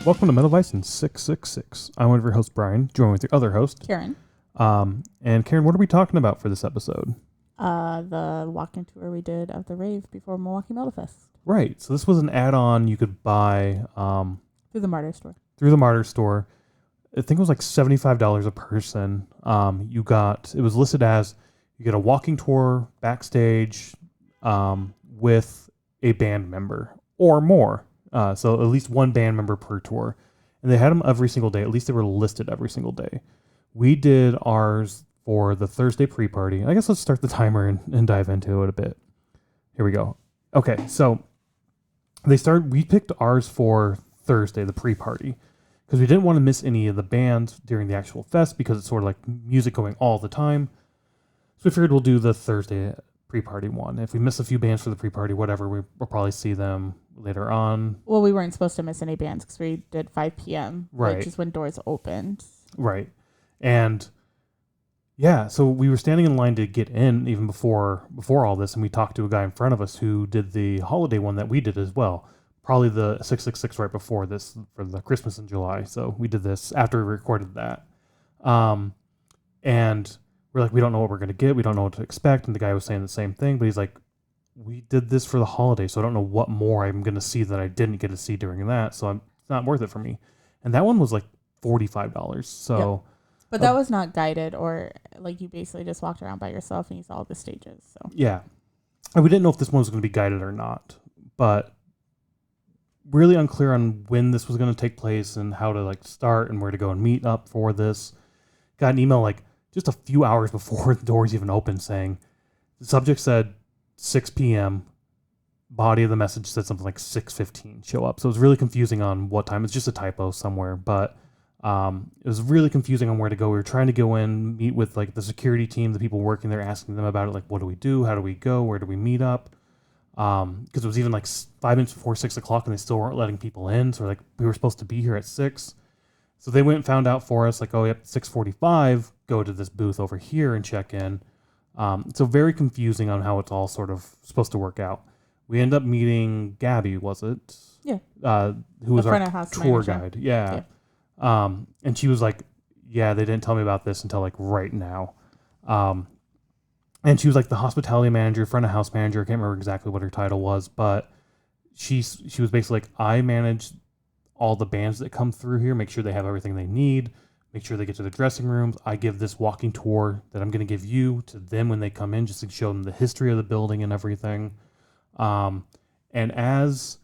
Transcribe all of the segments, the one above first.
Welcome to MetalVice in 666. I'm one of your hosts, Brian, joined with your other host, Karen. And Karen, what are we talking about for this episode? The walking tour we did of the rave before Milwaukee MetalVice. Right. So this was an add-on you could buy Through the Martyr store. Through the Martyr store. I think it was like $75 a person. It was listed as you get a walking tour backstage with a band member or more. So at least one band member per tour. And they had them every single day. At least they were listed every single day. We did ours for the Thursday pre-party. I guess let's start the timer and dive into it a bit. Here we go. Okay, so we picked ours for Thursday, the pre-party, because we didn't want to miss any of the bands during the actual fest because it's sort of like music going all the time. So we figured we'll do the Thursday pre-party one. If we miss a few bands for the pre-party, whatever, we'll probably see them later on. Well, we weren't supposed to miss any bands because we did 5 p.m., right, which is when doors opened. Right. And yeah, so we were standing in line to get in even before all this, and we talked to a guy in front of us who did the holiday one that we did as well. Probably the 666 right before this for the Christmas in July. So we did this after we recorded that. And we're like, we don't know what we're going to get. We don't know what to expect. And the guy was saying the same thing, but he's like, we did this for the holiday, so I don't know what more I'm going to see that I didn't get to see during that. So it's not worth it for me. And that one was like $45. So, yep. But that was not guided, or like you basically just walked around by yourself and you saw all the stages. So yeah. And we didn't know if this one was going to be guided or not, but really unclear on when this was going to take place and how to like start and where to go and meet up for this. Got an email like just a few hours before the doors even opened saying the subject said 6 p.m. Body of the message said something like 6:15 show up. So it was really confusing on what time. It's just a typo somewhere, but it was really confusing on where to go. We were trying to go in, meet with like the security team, the people working there, asking them about it. Like, what do we do? How do we go? Where do we meet up? Because it was even like 5 minutes before 6 o'clock and they still weren't letting people in. So like we were supposed to be here at 6. So they went and found out for us like, oh, yep, 6:45, go to this booth over here and check in. So very confusing on how it's all sort of supposed to work out. We end up meeting Gabby, was it? Yeah. Who was our tour guide. Yeah. And she was like, yeah, they didn't tell me about this until like right now. And she was like the hospitality manager, front of house manager. I can't remember exactly what her title was, but she was basically like, I manage all the bands that come through here, make sure they have everything they need, make sure they get to the dressing rooms. I give this walking tour that I'm going to give you to them when they come in, just to show them the history of the building and everything. And as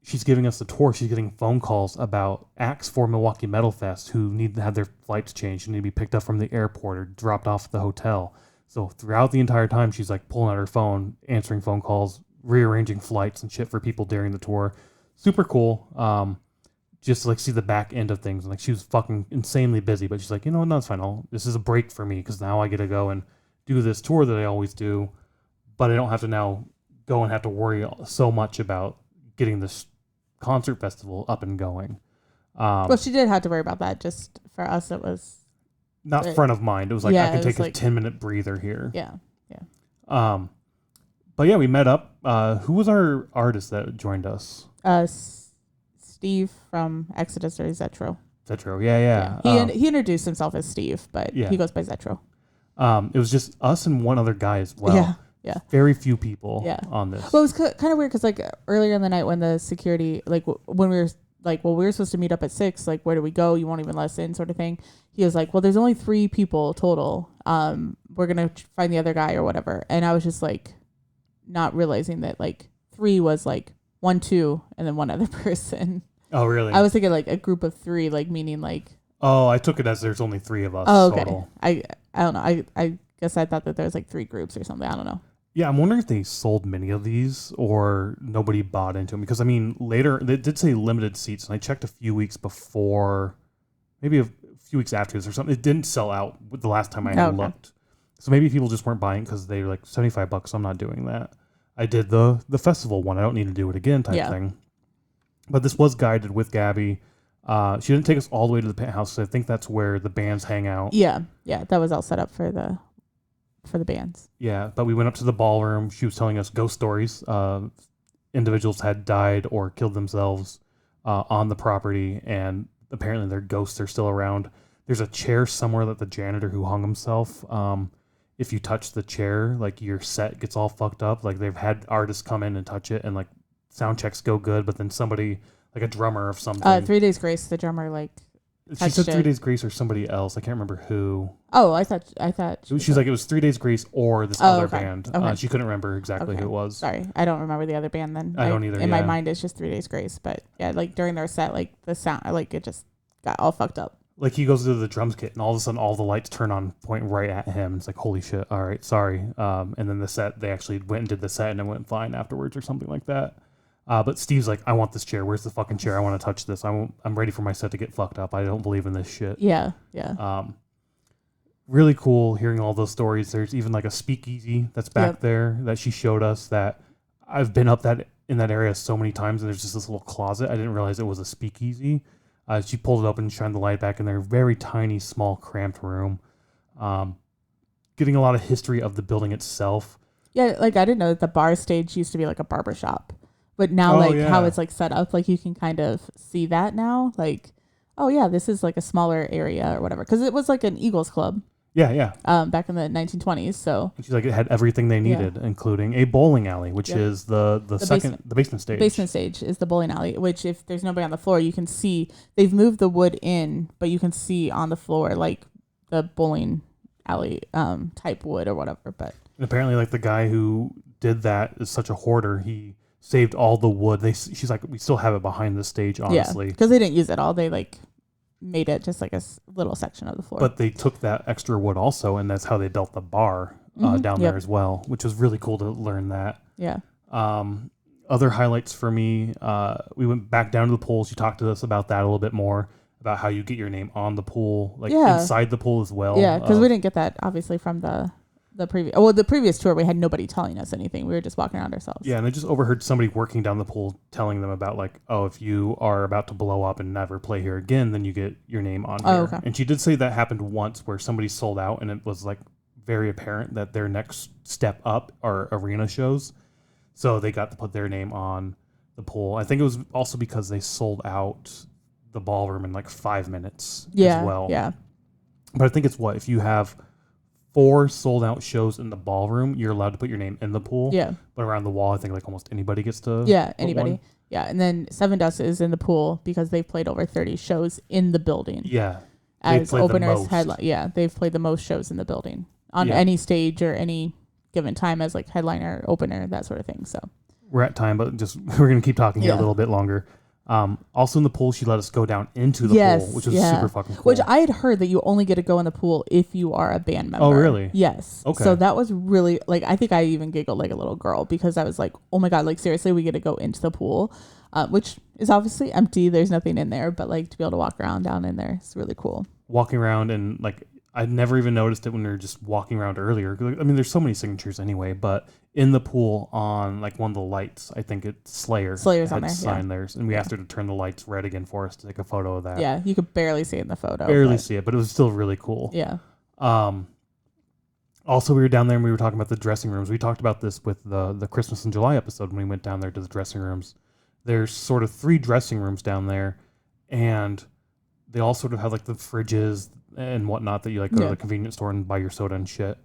she's giving us the tour, she's getting phone calls about acts for Milwaukee Metal Fest who need to have their flights changed, who need to be picked up from the airport or dropped off at the hotel. So throughout the entire time, she's like pulling out her phone, answering phone calls, rearranging flights and shit for people during the tour. Super cool. Just to like see the back end of things. And like she was fucking insanely busy, but she's like, you know what, no, it's fine. This is a break for me because now I get to go and do this tour that I always do, but I don't have to now go and have to worry so much about getting this concert festival up and going. Well, she did have to worry about that. Just for us, it was not front of mind. It was like, yeah, I can take a 10-minute breather here. Yeah. But yeah, we met up. Who was our artist that joined us? Steve from Exodus or Zetro. Zetro, yeah. He introduced himself as Steve, but he goes by Zetro. It was just us and one other guy as well. Yeah. Very few people on this. Well, it was kind of weird because like earlier in the night when the security, like when we were like, well, we were supposed to meet up at 6. Like, where do we go? You won't even let us in, sort of thing. He was like, well, there's only 3 people total. We're gonna find the other guy or whatever. And I was just like, not realizing that like 3 was like 1, 2, and then one other person. Oh, really? I was thinking like a group of 3, like meaning like. Oh, I took it as there's only 3 of us. Oh, okay. Total. I don't know. I guess I thought that there was like 3 groups or something. I don't know. Yeah, I'm wondering if they sold many of these or nobody bought into them. Because, I mean, later, they did say limited seats, and I checked a few weeks before, maybe a few weeks after this or something. It didn't sell out the last time I had looked. So maybe people just weren't buying because they were like $75. I'm not doing that. I did the festival one. I don't need to do it again type thing. But this was guided with Gabby. She didn't take us all the way to the penthouse, so I think that's where the bands hang out. Yeah, that was all set up for the bands. Yeah, but we went up to the ballroom. She was telling us ghost stories. Individuals had died or killed themselves on the property, and apparently their ghosts are still around. There's a chair somewhere that the janitor who hung himself, if you touch the chair, like your set gets all fucked up. Like they've had artists come in and touch it, and like sound checks go good, but then somebody, like a drummer of something. 3 Days Grace, the drummer, like she said 3 Days Grace or somebody else. I can't remember who. Oh, I thought. She's like, it was 3 Days Grace or this other okay. band. Okay. She couldn't remember exactly who it was. Sorry, I don't remember the other band then. I don't either. In my mind, it's just 3 Days Grace. But yeah, like during their set, like the sound, like it just got all fucked up. Like he goes to the drums kit, and all of a sudden, all the lights turn on, point right at him. It's like, holy shit! All right, sorry. And then the set, they actually went and did the set, and it went fine afterwards, or something like that. But Steve's like, I want this chair. Where's the fucking chair? I want to touch this. I'm ready for my set to get fucked up. I don't believe in this shit. Yeah. Really cool hearing all those stories. There's even like a speakeasy that's back there that she showed us. That I've been up in that area so many times, and there's just this little closet. I didn't realize it was a speakeasy. She pulled it open and shined the light back in there. Very tiny, small, cramped room. Getting a lot of history of the building itself. Yeah, like I didn't know that the bar stage used to be like a barber shop. But now, how it's like set up, like you can kind of see that now. Like, oh yeah, this is like a smaller area or whatever. Because it was like an Eagles club. Yeah. Back in the 1920s. So and she's like, it had everything they needed, including a bowling alley, which is the basement stage. Basement stage is the bowling alley, which if there's nobody on the floor, you can see they've moved the wood in, but you can see on the floor like the bowling alley type wood or whatever. But and apparently, like the guy who did that is such a hoarder. He saved all the wood. She's like, we still have it behind the stage, honestly, because they didn't use it all. They like made it just like a little section of the floor. But they took that extra wood also, and that's how they built the bar down there as well, which was really cool to learn that. Yeah. Other highlights for me, we went back down to the pool. She talked to us about that a little bit more, about how you get your name on the pool, like inside the pool as well. Yeah, because we didn't get that obviously from the previous tour. We had nobody telling us anything. We were just walking around ourselves. Yeah, and I just overheard somebody working down the pool telling them about like, oh, if you are about to blow up and never play here again, then you get your name on here. Okay. And she did say that happened once where somebody sold out, and it was like very apparent that their next step up are arena shows. So they got to put their name on the pool. I think it was also because they sold out the ballroom in like 5 minutes as well. Yeah. But I think it's if you have 4 sold out shows in the ballroom, you're allowed to put your name in the pool. Yeah. But around the wall, I think like almost anybody gets to. Yeah, anybody. One. Yeah, and then Seven Dust is in the pool because they've played over 30 shows in the building. Yeah. As openers, they've played the most shows in the building on any stage or any given time as like headliner, opener, that sort of thing. So we're at time, but we're gonna keep talking here a little bit longer. Also in the pool, she let us go down into the pool, which was super fucking cool. Which I had heard that you only get to go in the pool if you are a band member. Oh, really? Yes. Okay. So that was really, like, I think I even giggled like a little girl because I was like, oh my God, like seriously, we get to go into the pool, which is obviously empty. There's nothing in there, but like to be able to walk around down in there, it's really cool. Walking around and like, I'd never even noticed it when we were just walking around earlier. I mean, there's so many signatures anyway, but in the pool on like one of the lights, I think it's Slayer's on there, signed theirs, and we asked her to turn the lights red again for us to take a photo of that. Yeah, you could barely see it in the photo. See it, but it was still really cool. Yeah. Also, we were down there and we were talking about the dressing rooms. We talked about this with the Christmas in July episode when we went down there to the dressing rooms. There's sort of 3 dressing rooms down there, and they all sort of have like the fridges and whatnot that you like go to the convenience store and buy your soda and shit.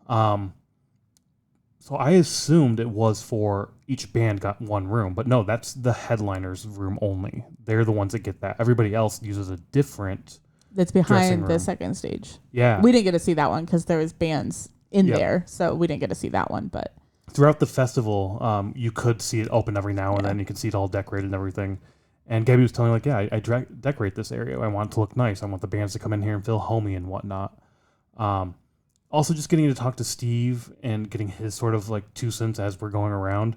So I assumed it was for each band got one room, but no, that's the headliner's room only. They're the ones that get that. Everybody else uses a different. That's behind the second stage. Yeah, we didn't get to see that one because there was bands in there, so we didn't get to see that one. But throughout the festival, you could see it open every now and then. You could see it all decorated and everything. And Gabby was telling me, like, I decorate this area. I want it to look nice. I want the bands to come in here and feel homey and whatnot. Also, just getting to talk to Steve and getting his sort of, like, 2 cents as we're going around.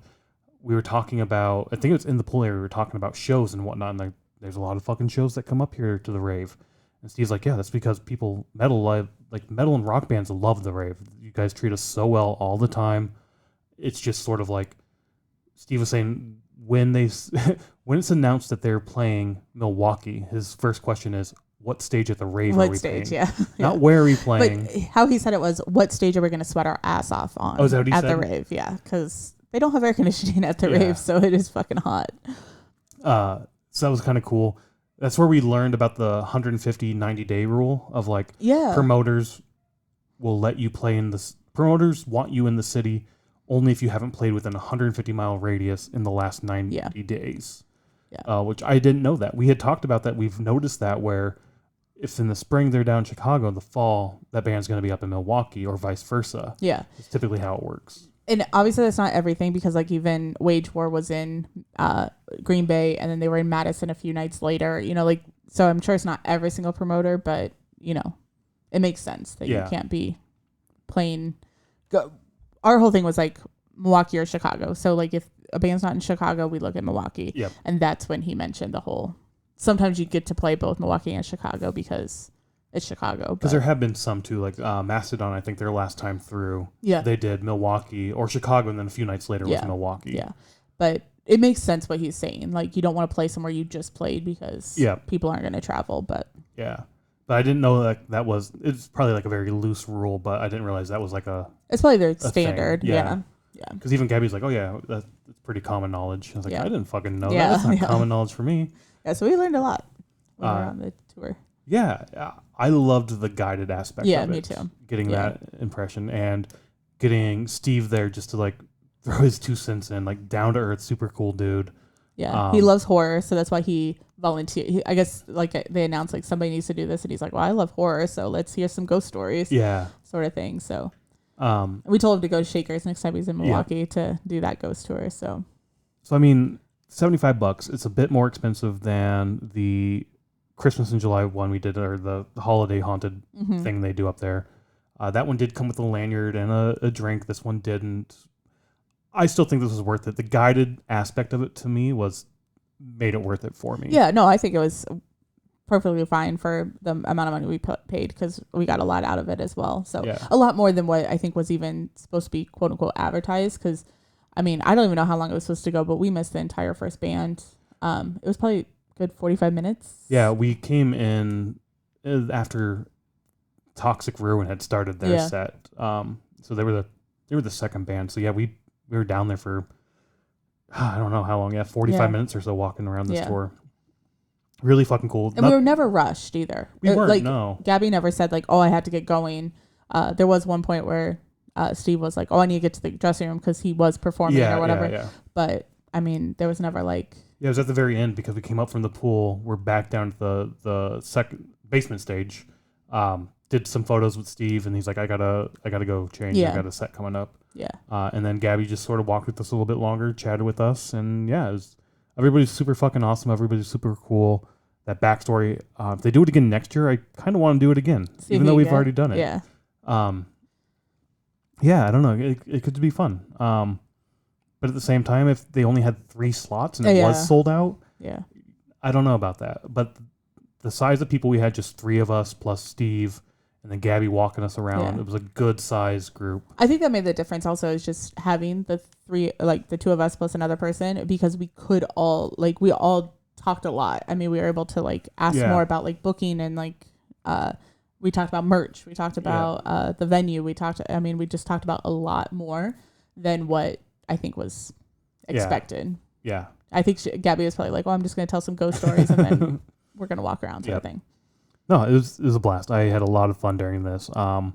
We were talking about, I think it was in the pool area, we were talking about shows and whatnot, and there's a lot of fucking shows that come up here to the rave. And Steve's like, yeah, that's because metal and rock bands love the rave. You guys treat us so well all the time. It's just sort of like, Steve was saying, when it's announced that they're playing Milwaukee, his first question is, what stage at the rave are we playing? Yeah. Not where are we playing. But how he said it was, what stage are we going to sweat our ass off on is that what he at said? The rave? Yeah, because they don't have air conditioning at the rave, so it is fucking hot. So that was kind of cool. That's where we learned about the 150 90-day rule of like Yeah. promoters will let you play in this. Promoters want you in the city only if you haven't played within a 150-mile radius in the last 90 days. Yeah. Which I didn't know that. We had talked about that. We've noticed that where if in the spring they're down in Chicago, in the fall that band's going to be up in Milwaukee or vice versa. Yeah. It's typically how it works. And obviously that's not everything because like even Wage War was in Green Bay and then they were in Madison a few nights later, you know, like, so I'm sure it's not every single promoter, but you know, it makes sense that you can't be playing. Our whole thing was like Milwaukee or Chicago. So like if a band's not in Chicago, we look at Milwaukee. Yep. And that's when he mentioned the whole, sometimes you get to play both Milwaukee and Chicago because it's Chicago. Because there have been some too, like Mastodon, I think their last time through, they did Milwaukee or Chicago, and then a few nights later was Milwaukee. Yeah. But it makes sense what he's saying. Like, you don't want to play somewhere you just played because people aren't going to travel. But yeah. But I didn't know that was, it's probably like a very loose rule, but I didn't realize that was like it's probably their standard. Thing. Yeah. Because even Gabby's like, oh yeah, that's pretty common knowledge. I was like, I didn't fucking know that. Yeah. That's not common knowledge for me. Yeah, so we learned a lot when we were on the tour. Yeah, I loved the guided aspect of it. Yeah, me too. Getting that impression and getting Steve there just to like throw his 2 cents in, like down to earth, super cool dude. Yeah, he loves horror, so that's why he volunteered. I guess like they announced like somebody needs to do this, and he's like, well, I love horror, so let's hear some ghost stories. Yeah. Sort of thing. So we told him to go to Shakers next time he's in Milwaukee to do that ghost tour. So I mean, $75. It's a bit more expensive than the Christmas in July one we did, or the holiday haunted thing they do up there. That one did come with a lanyard and a drink. This one didn't. I still think this was worth it. The guided aspect of it to me made it worth it for me. Yeah, no, I think it was perfectly fine for the amount of money we paid because we got a lot out of it as well. So a lot more than what I think was even supposed to be quote unquote advertised. Because I mean, I don't even know how long it was supposed to go, but we missed the entire first band. It was probably good 45 minutes. Yeah, we came in after Toxic Ruin had started their set. So they were the second band. So yeah, we were down there for I don't know how long. Yeah, 45 minutes or so walking around this tour. Really fucking cool. And we were never rushed either. We weren't. Like, no. Gabby never said like, "Oh, I had to get going." There was one point where Steve was like, "Oh, I need to get to the dressing room" because he was performing or whatever. Yeah. But I mean, there was never like. Yeah, it was at the very end because we came up from the pool. We're back down to the second basement stage. Did some photos with Steve, and he's like, "I gotta go change. I got a set coming up." Yeah. And then Gabby just sort of walked with us a little bit longer, chatted with us, and everybody's super fucking awesome. Everybody's super cool. That backstory. If they do it again next year, I kind of want to do it again, even though we've already done it. Yeah. I don't know. It could be fun. But at the same time, if they only had 3 slots and it was sold out, I don't know about that. But the size of people we had, just 3 of us plus Steve, and then Gabby walking us around, it was a good size group. I think that made the difference also is just having the 3, like the 2 of us plus another person, because we could all, like, we all talked a lot. I mean, we were able to like ask more about like booking and like, we talked about merch. We talked about the venue. We just talked about a lot more than what I think was expected. Yeah. I think Gabby was probably like, well, I'm just going to tell some ghost stories and then we're going to walk around sort of thing. No, it was a blast. I had a lot of fun during this. I'm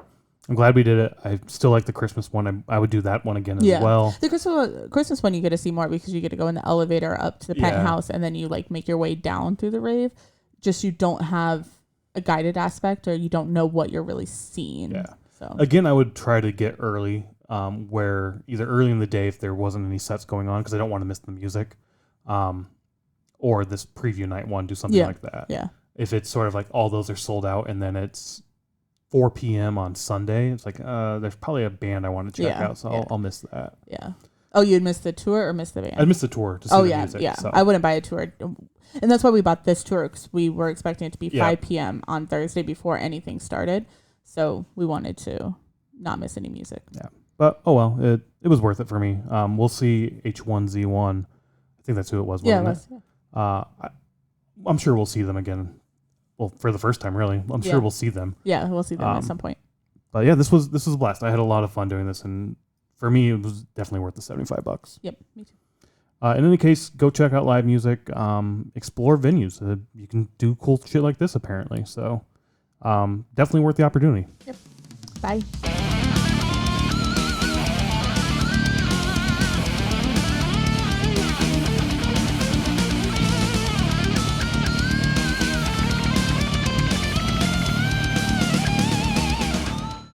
glad we did it. I still like the Christmas one. I would do that one again as well. The Christmas one you get to see more because you get to go in the elevator up to the penthouse and then you like make your way down through the rave. Just you don't have a guided aspect or you don't know what you're really seeing. Yeah. So again, I would try to get early, where either early in the day if there wasn't any sets going on because I don't want to miss the music, or this preview night one, do something like that. Yeah. If it's sort of like all those are sold out and then it's 4 p.m. on Sunday, it's like there's probably a band I want to check out, so I'll miss that. Yeah. Oh, you'd miss the tour or miss the band? I'd miss the tour to see the music. Yeah. So. I wouldn't buy a tour. And that's why we bought this tour, because we were expecting it to be 5 p.m. on Thursday before anything started. So we wanted to not miss any music. Yeah. But, oh well, it was worth it for me. We'll see H1Z1. I think that's who it was, wasn't it? Yeah. I'm sure we'll see them again. Well, for the first time, really. I'm sure we'll see them. Yeah, we'll see them at some point. But yeah, this was a blast. I had a lot of fun doing this, and for me, it was definitely worth the $75. Yep, me too. In any case, go check out live music. Explore venues. You can do cool shit like this apparently. So definitely worth the opportunity. Bye.